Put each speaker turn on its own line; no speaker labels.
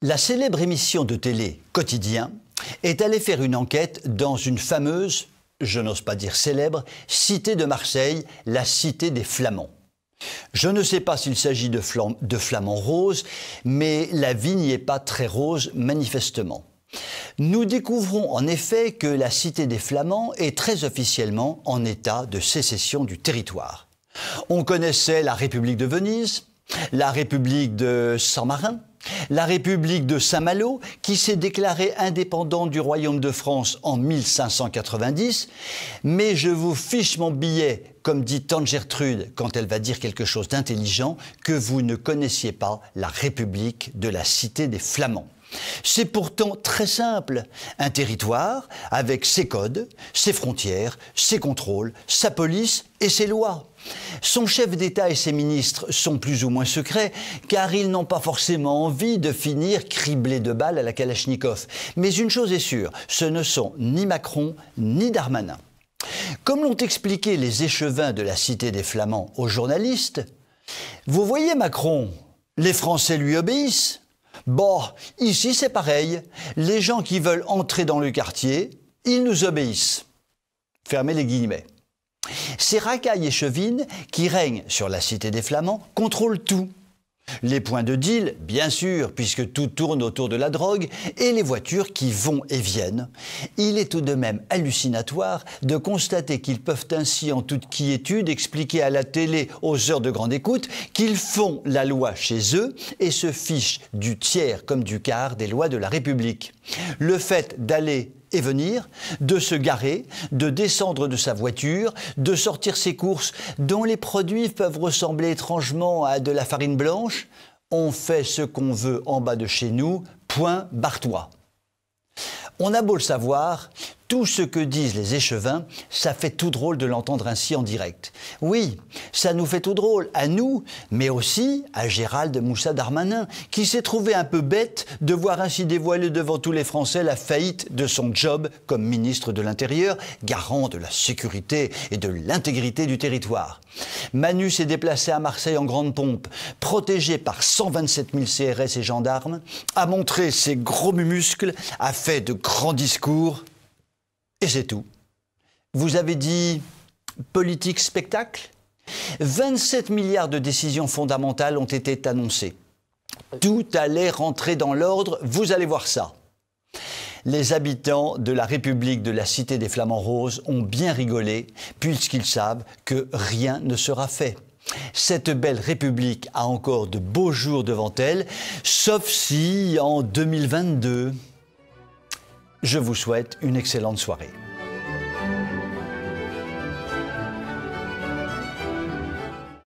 La célèbre émission de télé Quotidien est allée faire une enquête dans une fameuse, je n'ose pas dire célèbre, cité de Marseille, la cité des Flamands. Je ne sais pas s'il s'agit de flamants roses, mais la vie n'y est pas très rose manifestement. Nous découvrons en effet que la cité des Flamands est très officiellement en état de sécession du territoire. On connaissait la République de Venise, la République de Saint-Marin, la République de Saint-Malo, qui s'est déclarée indépendante du Royaume de France en 1590, mais je vous fiche mon billet, comme dit tante Gertrude quand elle va dire quelque chose d'intelligent, que vous ne connaissiez pas la République de la Cité des Flamands. C'est pourtant très simple, un territoire avec ses codes, ses frontières, ses contrôles, sa police et ses lois. Son chef d'État et ses ministres sont plus ou moins secrets car ils n'ont pas forcément envie de finir criblés de balles à la Kalachnikov. Mais une chose est sûre, ce ne sont ni Macron ni Darmanin. Comme l'ont expliqué les échevins de la Cité des Flamands aux journalistes, vous voyez Macron, les Français lui obéissent. Bon, ici c'est pareil, les gens qui veulent entrer dans le quartier, ils nous obéissent. Fermez les guillemets. Ces racailles échevines qui règnent sur la Cité des Flamands contrôlent tout. Les points de deal, bien sûr, puisque tout tourne autour de la drogue, et les voitures qui vont et viennent. Il est tout de même hallucinatoire de constater qu'ils peuvent ainsi, en toute quiétude, expliquer à la télé aux heures de grande écoute qu'ils font la loi chez eux et se fichent du tiers comme du quart des lois de la République. Le fait d'aller et venir, de se garer, de descendre de sa voiture, de sortir ses courses dont les produits peuvent ressembler étrangement à de la farine blanche. On fait ce qu'on veut en bas de chez nous, point barre-toi. On a beau le savoir, tout ce que disent les échevins, ça fait tout drôle de l'entendre ainsi en direct. Oui, ça nous fait tout drôle, à nous, mais aussi à Gérald Moussa Darmanin, qui s'est trouvé un peu bête de voir ainsi dévoiler devant tous les Français la faillite de son job comme ministre de l'Intérieur, garant de la sécurité et de l'intégrité du territoire. Manu s'est déplacé à Marseille en grande pompe, protégé par 127 000 CRS et gendarmes, a montré ses gros muscles, a fait de grands discours. Et c'est tout. Vous avez dit politique spectacle ? 27 milliards de décisions fondamentales ont été annoncées. Tout allait rentrer dans l'ordre, vous allez voir ça. Les habitants de la République de la Cité des Flamands Roses ont bien rigolé puisqu'ils savent que rien ne sera fait. Cette belle République a encore de beaux jours devant elle, sauf si en 2022... Je vous souhaite une excellente soirée.